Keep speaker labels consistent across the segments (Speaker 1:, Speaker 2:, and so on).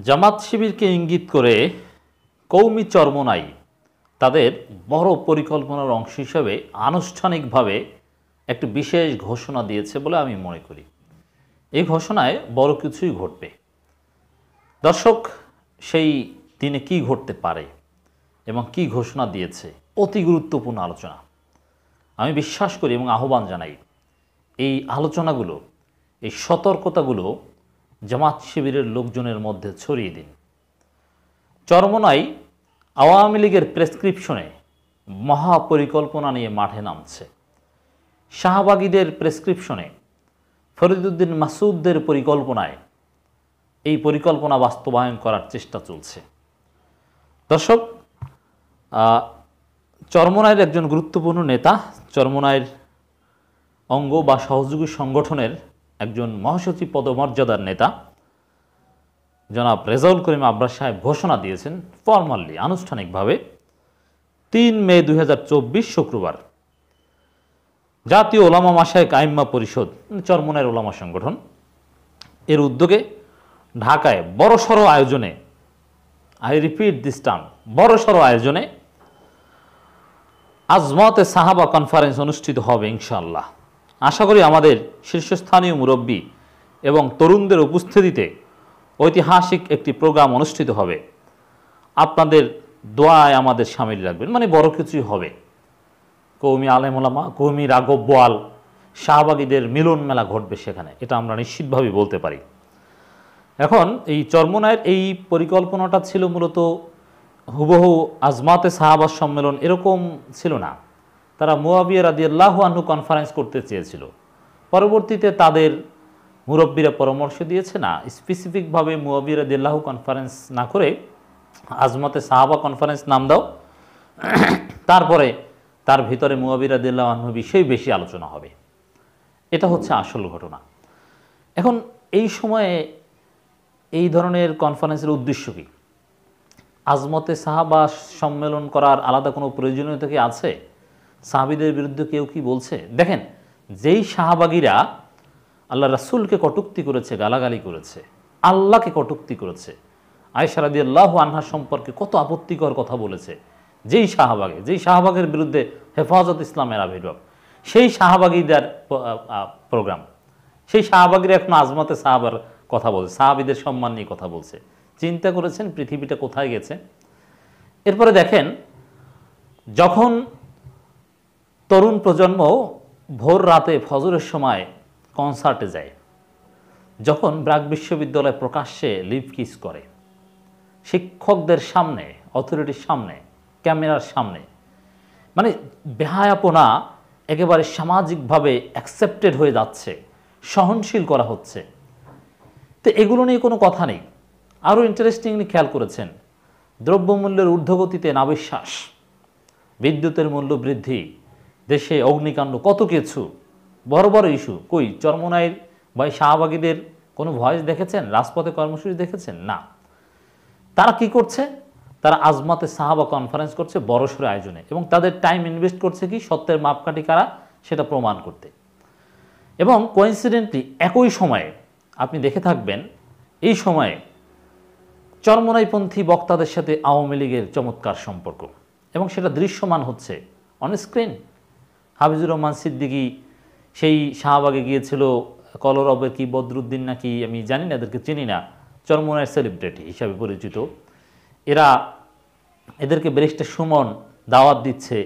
Speaker 1: জামাত শিবিরকে ইঙ্গিত করে কৌমি চরমোনাই তাদের বড় পরিকল্পনার অংশ হিসেবে আনুষ্ঠানিকভাবে একটি বিশেষ ঘোষণা দিয়েছে বলে আমি মনে করি। এই ঘোষণায় বড় কিছুই ঘটবে। দর্শক, সেই দিনে কি ঘটতে পারে এবং কি ঘোষণা দিয়েছে, অতি গুরুত্বপূর্ণ আলোচনা। আমি বিশ্বাস করি এবং আহ্বান জানাই, এই আলোচনাগুলো, এই সতর্কতাগুলো জামাত শিবিরের লোকজনের মধ্যে ছড়িয়ে দিন। চরমোনাই আওয়ামী লীগের প্রেসক্রিপশনে মহাপরিকল্পনা নিয়ে মাঠে নামছে। শাহবাগীদের প্রেসক্রিপশনে ফরিদউদ্দিন মাসুদদের পরিকল্পনায় এই পরিকল্পনা বাস্তবায়ন করার চেষ্টা চলছে। দর্শক, চরমোনাইয়ের একজন গুরুত্বপূর্ণ নেতা, চরমোনাইয়ের অঙ্গ বা সহযোগী সংগঠনের একজন মহাসচিব পদমর্যাদার নেতা জনাব রেজাউল করিম আবরার সাহেব ঘোষণা দিয়েছেন ফরমালি, আনুষ্ঠানিকভাবে ৩ মে ২০২৪ শুক্রবার জাতীয় ওলামা মাশায়েখ আইম্মা পরিষদ, চরমোনাইয়ের ওলামা সংগঠন, এর উদ্যোগে ঢাকায় বড়সড় আয়োজনে, আই রিপিট দিস টার্ম, বড়সড় আয়োজনে আজমতে সাহাবা কনফারেন্স অনুষ্ঠিত হবে ইনশাআল্লাহ। আশা করি আমাদের শীর্ষস্থানীয় মুরব্বী এবং তরুণদের উপস্থিতিতে ঐতিহাসিক একটি প্রোগ্রাম অনুষ্ঠিত হবে। আপনাদের দোয়ায় আমাদের সামিল রাখবেন, মানে বড় কিছুই হবে। কওমি আলেম ওলামা, কওমি রাঘব বোয়াল, শাহবাগীদের মিলন মেলা ঘটবে সেখানে, এটা আমরা নিশ্চিতভাবে বলতে পারি। এখন এই চরমোনাইয়ের এই পরিকল্পনাটা ছিল মূলত হুবহু আজমাতে সাহাবা সম্মেলন এরকম ছিল না। তারা মুয়াবিয়া রাদিয়াল্লাহু আনহু কনফারেন্স করতে চেয়েছিল। পরবর্তীতে তাদের মুরব্বীরা পরামর্শ দিয়েছে, না, স্পেসিফিকভাবে মুয়াবিয়া রাদিয়াল্লাহু কনফারেন্স না করে আজমতে সাহাবা কনফারেন্স নাম দাও, তারপরে তার ভিতরে মুয়াবিয়া রাদিয়াল্লাহু আনহু বিষয়ে বেশি আলোচনা হবে। এটা হচ্ছে আসল ঘটনা। এখন এই সময়ে এই ধরনের কনফারেন্সের উদ্দেশ্য কি? আজমতে সাহাবা সম্মেলন করার আলাদা কোনো প্রয়োজনীয়তা কি আছে? সাহাবীদের বিরুদ্ধে কেউ কি বলছে? দেখেন, যেই শাহবাগীরা আল্লাহ রাসূলকে কটূক্তি করেছে, গালাগালি করেছে, আল্লাহকে কটূক্তি করেছে, আয়েশা রাদিয়াল্লাহু আনহা সম্পর্কে কত আপত্তিকর কথা বলেছে, যেই শাহবাগের বিরুদ্ধে হেফাজত ইসলামের আবির্ভাব, সেই শাহবাগীদের প্রোগ্রাম, সেই শাহবাগীরা এখন আজমতে সাহাবার কথা বলছে, সাহাবীদের সম্মান নিয়ে কথা বলছে। চিন্তা করেছেন পৃথিবীটা কোথায় গেছে? এরপরে দেখেন, যখন তরুণ প্রজন্ম ভোর রাতে ফজরের সময় কনসার্টে যায়, যখন ব্র্যাক বিশ্ববিদ্যালয় প্রকাশ্যে লিপ কিস করে, শিক্ষকদের সামনে, অথরিটির সামনে, ক্যামেরার সামনে, মানে বেহায়াপনা একেবারে সামাজিকভাবে অ্যাকসেপ্টেড হয়ে যাচ্ছে, সহনশীল করা হচ্ছে। তো এগুলো নিয়ে কোনো কথা নেই। আরও ইন্টারেস্টিংলি খেয়াল করেছেন, দ্রব্যমূল্যের ঊর্ধ্বগতিতে নাবিশ্বাস, বিদ্যুতের মূল্য বৃদ্ধি, দেশে অগ্নিকাণ্ড, কত কিছু বড় বড় ইস্যু। কই চরমোনাইয়ের বা শাহবাগীদের কোনো ভয়েস দেখেছেন? রাজপথে কর্মসূচি দেখেছেন? না। তারা কি করছে? তারা আজমাতে সাহাবা কনফারেন্স করছে বড়সড় আয়োজনে, এবং তাদের টাইম ইনভেস্ট করছে কি সত্যের মাপকাঠি কারা সেটা প্রমাণ করতে। এবং কোইন্সিডেন্টলি একই সময়ে আপনি দেখে থাকবেন, এই সময়ে চরমোনাইপন্থী বক্তাদের সাথে আওয়ামী লীগের চমৎকার সম্পর্ক, এবং সেটা দৃশ্যমান হচ্ছে অন স্ক্রিন। হাফিজুর রহমান সিদ্দিকী সেই শাহবাগে গিয়েছিল, কলরবের কি বদরুদ্দিন নাকি, আমি জানি না, এদেরকে চিনি না, চরমোনাইয়ের সেলিব্রিটি হিসাবে পরিচিত। এদেরকে ব্যারিস্টার সুমন দাওয়াত দিচ্ছে,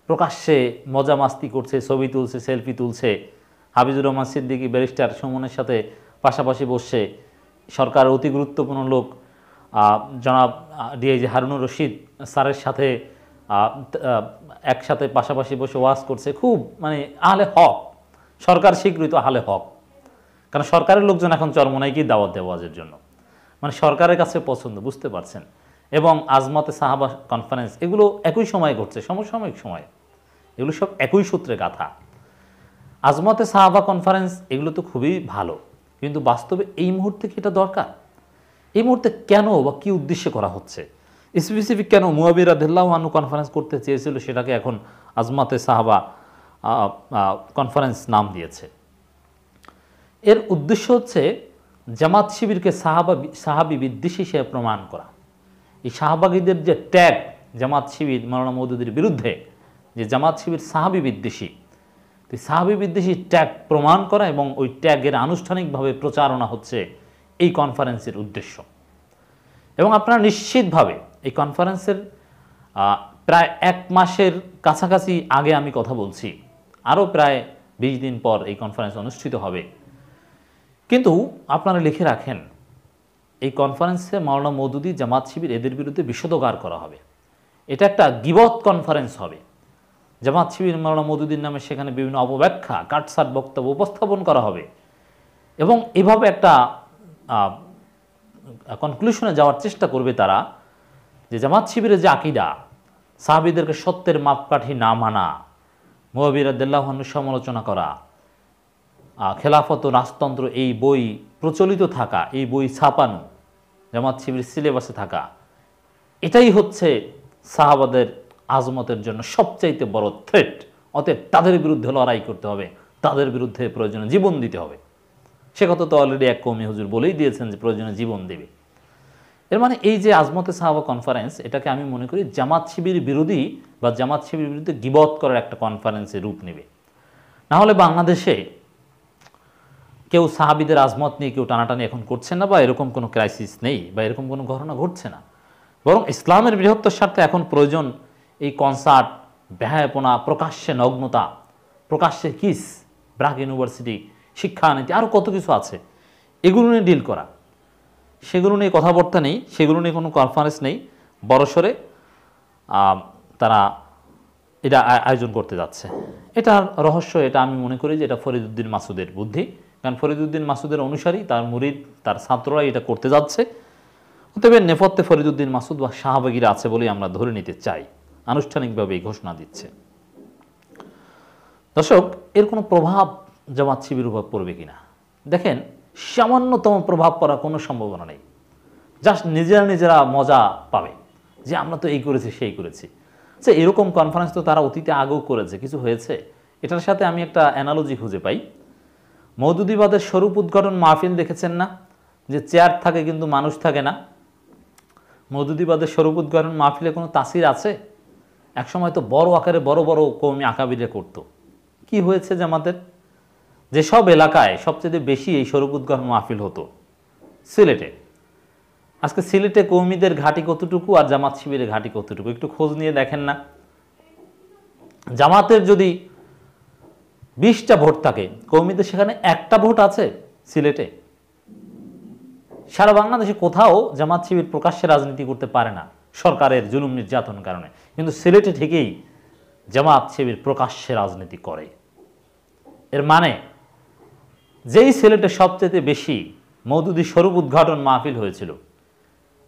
Speaker 1: প্রকাশ্যে মজা মাস্তি করছে, ছবি তুলছে, সেলফি তুলছে। হাফিজুর রহমান সিদ্দিকী ব্যারিস্টার সুমনের সাথে পাশাপাশি বসছে। সরকারের অতি গুরুত্বপূর্ণ লোক জনাব ডিআইজি হারুনুর রশিদ স্যারের সাথে একসাথে পাশাপাশি বসে ওয়াজ করছে। খুব মানে আহলে হক, সরকার স্বীকৃত আহলে হক। কারণ সরকারের লোকজন এখন চরমোনাইকেই দাওয়াত দেয় ওয়াজের জন্য, মানে সরকারের কাছে পছন্দ, বুঝতে পারছেন। এবং আজমতে সাহাবা কনফারেন্স, এগুলো একই সময়ে ঘটছে, সমসাময়িক সময়ে, এগুলো সব একই সূত্রে গাথা। আজমতে সাহাবা কনফারেন্স এগুলো তো খুবই ভালো, কিন্তু বাস্তবে এই মুহূর্তে কি এটা দরকার? এই মুহূর্তে কেন বা কী উদ্দেশ্যে করা হচ্ছে? স্পেসিফিক কেন মুয়াবিয়া রাদিয়াল্লাহু আনহু কনফারেন্স করতে চেয়েছিল, সেটাকে এখন আজমাতে সাহাবা কনফারেন্স নাম দিয়েছে। এর উদ্দেশ্য হচ্ছে জামাত শিবিরকে সাহাবি বিদ্বেষী হিসেবে প্রমাণ করা, এই শাহবাগীদের যে ট্যাগ জামাত শিবির মাওলানা মওদুদীর বিরুদ্ধে, যে জামাত শিবির সাহাবি বিদ্বেষী, তো সাহাবি বিদ্বেষী ট্যাগ প্রমাণ করা এবং ওই ট্যাগের আনুষ্ঠানিকভাবে প্রচারণা হচ্ছে এই কনফারেন্সের উদ্দেশ্য। এবং আপনারা নিশ্চিতভাবে এই কনফারেন্সের প্রায় 1 মাসের কাছাকাছি আগে আমি কথা বলছি, আরও প্রায় 20 দিন পর এই কনফারেন্স অনুষ্ঠিত হবে। কিন্তু আপনারা লিখে রাখেন, এই কনফারেন্সে মাওলানা মওদুদী, জামাত শিবির এদের বিরুদ্ধে বিষোদগার করা হবে। এটা একটা গীবত কনফারেন্স হবে। জামাত শিবির মাওলানা মওদুদীর নামে সেখানে বিভিন্ন অপব্যাখ্যা, কাটছাট বক্তব্য উপস্থাপন করা হবে এবং এভাবে একটা কনক্লুশনে যাওয়ার চেষ্টা করবে তারা যে জামাত শিবিরের যে আকীদা, সাহাবীদেরকে সত্যের মাপকাঠি না মানা, মুআবিয়া রাদিয়াল্লাহু আনহু সমালোচনা করা, খেলাফত ও রাজতন্ত্র এই বই প্রচলিত থাকা, এই বই ছাপানো, জামাত শিবির সিলেবাসে থাকা, এটাই হচ্ছে সাহাবাদের আজমতের জন্য সবচাইতে বড় থ্রেট। অতএব তাদের বিরুদ্ধে লড়াই করতে হবে, তাদের বিরুদ্ধে প্রয়োজনে জীবন দিতে হবে। সে কথা তো অলরেডি এক কওমি হুজুর বলেই দিয়েছেন যে প্রয়োজনে জীবন দেবে। এর মানে এই যে আজমতে সাহাবা কনফারেন্স, এটাকে আমি মনে করি জামাত শিবির বিরোধী বা জামাত শিবির বিরুদ্ধে গীবত করার একটা কনফারেন্সের রূপ নেবে। না হলে বাংলাদেশে কেউ সাহাবীদের আজমত নিয়ে কেউ টানাটানি এখন করছেন না, বা এরকম কোনো ক্রাইসিস নেই, বা এরকম কোনো ঘটনা ঘটছে না। বরং ইসলামের বৃহত্তর স্বার্থে এখন প্রয়োজন এই কনসার্ট, ব্যয়াপনা, প্রকাশ্যে নগ্নতা, প্রকাশ্যে কিস, ব্রাক ইউনিভার্সিটি, শিক্ষানীতি, আরও কত কিছু আছে, এগুলো নিয়ে ডিল করা। সেগুলো নিয়ে কথাবার্তা নেই, সেগুলো নিয়ে কোনো কনফারেন্স নেই, বড়সড়ে তারা এটা আয়োজন করতে যাচ্ছে। এটার রহস্য, এটা আমি মনে করি যে এটা ফরিদউদ্দিন মাসুদের বুদ্ধি। কারণ ফরিদউদ্দিন মাসুদের অনুসারী, তার মুরিদ, তার ছাত্ররাই এটা করতে যাচ্ছে। তবে নেপথ্যে ফরিদউদ্দিন মাসুদ বা শাহবাগীরা আছে বলেই আমরা ধরে নিতে চাই, আনুষ্ঠানিকভাবে এই ঘোষণা দিচ্ছে। দর্শক, এর কোনো প্রভাব জামাত শিবির উপর পড়বে কিনা দেখেন, সামান্যতম প্রভাব পড়ার কোনো সম্ভাবনা নেই। জাস্ট নিজেরা মজা পাবে যে আমরা তো এই করেছি সেই করেছি। আচ্ছা, এরকম কনফারেন্স তো তারা অতীতে আগেও করেছে, কিছু হয়েছে। এটার সাথে আমি একটা অ্যানালজি খুঁজে পাই। মওদুদীবাদের স্বরূপ উদ্ঘাটন মাহফিল দেখেছেন না, যে চেয়ার থাকে কিন্তু মানুষ থাকে না। মওদুদীবাদের স্বরূপ উদ্ঘাটন মাহফিলে কোনো তাসির আছে? একসময় তো বড় আকারে বড় বড় কওমি আকাবিরে করতো। কি হয়েছে জামাতের? যেসব এলাকায় সবচেয়ে বেশি এই স্বরূপ উদ্ঘাটন মাহফিল হতো, সিলেটে। আজকে সিলেটে কওমিদের ঘাঁটি কতটুকু আর জামাত শিবিরের ঘাঁটি কতটুকু একটু খোঁজ নিয়ে দেখেন না। জামাতের যদি 20টা ভোট থাকে, কওমিদের সেখানে 1টা ভোট আছে সিলেটে। সারা বাংলাদেশে কোথাও জামাত শিবির প্রকাশ্যে রাজনীতি করতে পারে না সরকারের জুলুম নির্যাতন কারণে, কিন্তু সিলেটে ঠিকই জামাত শিবির প্রকাশ্যে রাজনীতি করে। এর মানে যেই সিলেটে সবচেয়ে বেশি মওদুদী স্বরূপ উদ্ঘাটন মাহফিল হয়েছিল,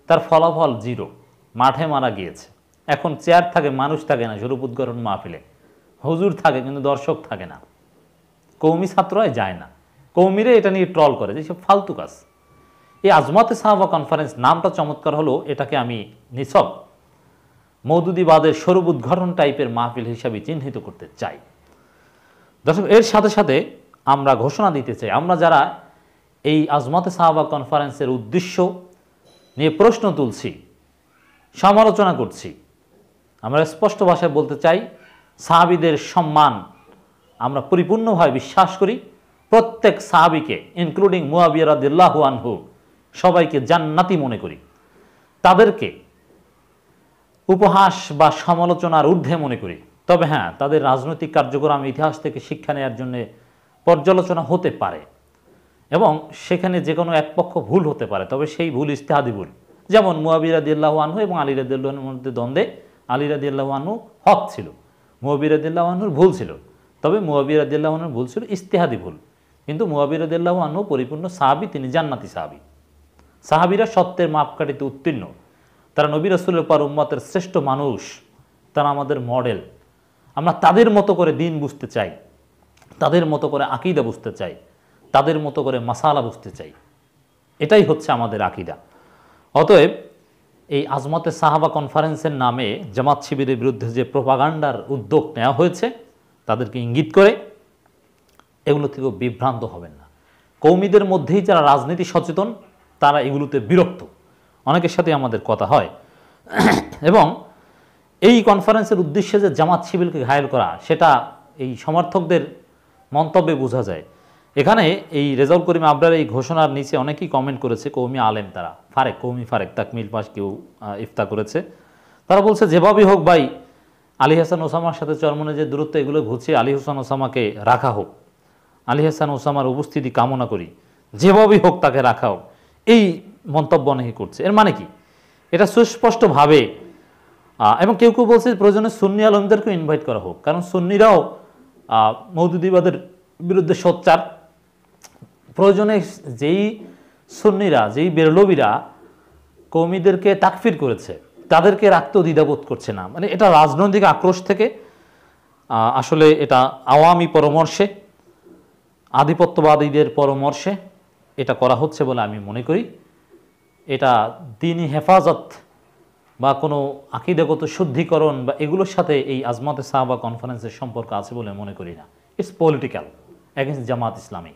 Speaker 1: তার ফলাফল 0, মাঠে মারা গিয়েছে। এখন চেয়ার থাকে, মানুষ থাকে না স্বরূপ উদ্ঘাটন মাহফিলে, হুজুর থাকে কিন্তু দর্শক থাকে না, কওমি ছাত্ররাই যায় না। কওমিরে এটা নিয়ে ট্রল করে যে সব ফালতু কাজ। এই আজমতে সাহাবা কনফারেন্স নামটা চমৎকার হলো, এটাকে আমি নিছক মওদুদীবাদের স্বরূপ উদ্ঘাটন টাইপের মাহফিল হিসাবে চিহ্নিত করতে চাই। দর্শক, এর সাথে সাথে আমরা ঘোষণা দিতে চাই, আমরা যারা এই আজমতে সাহাবা কনফারেন্সের উদ্দেশ্য নিয়ে প্রশ্ন তুলছি, সমালোচনা করছি, আমরা স্পষ্ট ভাষায় বলতে চাই, সাহাবীদের সম্মান আমরা পরিপূর্ণভাবে বিশ্বাস করি। প্রত্যেক সাহাবীকে ইনক্লুডিং মুআবিয়া রাদিয়াল্লাহু আনহু সবাইকে জান্নাতি মনে করি। তাদেরকে উপহাস বা সমালোচনার ঊর্ধ্বে মনে করি। তবে হ্যাঁ, তাদের রাজনৈতিক কার্যক্রম ইতিহাস থেকে শিক্ষা নেওয়ার জন্য পর্যালোচনা হতে পারে এবং সেখানে যে কোনো এক পক্ষ ভুল হতে পারে, তবে সেই ভুল ইজতিহাদি ভুল। যেমন মুআবিয়া রাদিয়াল্লাহু আনহু এবং আলী রাদিয়াল্লাহু আনহুর মধ্যে দ্বন্দ্বে আলী রাদিয়াল্লাহু আনহু হক ছিল, মুআবিয়া রাদিয়াল্লাহু আনহুর ভুল ছিল। তবে মুআবিয়া রাদিয়াল্লাহু আনহুর ভুল ছিল ইজতিহাদি ভুল, কিন্তু মুআবিয়া রাদিয়াল্লাহু আনহু পরিপূর্ণ সাহাবী, তিনি জান্নাতি সাহাবী। সাহাবীরা সত্যের মাপকাঠিতে উত্তীর্ণ, তারা নবী রাসূলের পর উম্মতের শ্রেষ্ঠ মানুষ, তারা আমাদের মডেল। আমরা তাদের মতো করে দিন বুঝতে চাই, তাদের মতো করে আকীদা বুঝতে চাই, তাদের মতো করে মাসালা বুঝতে চাই। এটাই হচ্ছে আমাদের আকীদা। অতএব এই আজমতে সাহাবা কনফারেন্সের নামে জামাত শিবিরের বিরুদ্ধে যে প্রোপাগান্ডার উদ্যোগ নেওয়া হয়েছে, তাদেরকে ইঙ্গিত করে এগুলো থেকেও বিভ্রান্ত হবেন না। কৌমিদের মধ্যেই যারা রাজনীতি সচেতন তারা এগুলোতে বিরক্ত। অনেকের সাথে আমাদের কথা হয় এবং এই কনফারেন্সের উদ্দেশ্যে যে জামাত শিবিরকে ঘায়েল করা, সেটা এই সমর্থকদের মন্তব্যে বোঝা যায়। এখানে এই রেজাউল করিম আবরার এই ঘোষণার নিচে অনেকেই কমেন্ট করেছে, কৌমি আলেম, তারা কৌমি ফারেক তাকমিল পাশ কেউ ইফতা করেছে। তারা বলছে যেভাবেই হোক ভাই, আলী হাসান ওসামার সাথে চরমনে যে দূরত্ব, এগুলো ঘুচিয়ে আলী হাসান ওসামাকে রাখা হোক, আলী হাসান ওসামার উপস্থিতি কামনা করি, যেভাবেই হোক তাকে রাখা হোক, এই মন্তব্য অনেকে করছে। এর মানে কি? এটা সুস্পষ্টভাবে, এবং কেউ কেউ বলছে প্রয়োজনে সুন্নি আলমদেরকেও ইনভাইট করা হোক, কারণ সুন্নিরাও মওদুদিবাদের বিরুদ্ধে সোচ্চার। প্রয়োজনে যেই সুন্নিরা, যেই বেরলবিরা কৌমিদেরকে তাকফির করেছে, তাদেরকে রাখতেও দ্বিধাবোধ করছে না। মানে এটা রাজনৈতিক আক্রোশ থেকে, আসলে এটা আওয়ামী পরামর্শে, আধিপত্যবাদীদের পরামর্শে এটা করা হচ্ছে বলে আমি মনে করি। এটা দ্বীনি হেফাজত বা কোনো আকীদাগত শুদ্ধিকরণ বা এগুলোর সাথে এই আজমাতে সাহাবা কনফারেন্সের সম্পর্ক আছে বলে মনে করি না। It's political against Jamaat Islami.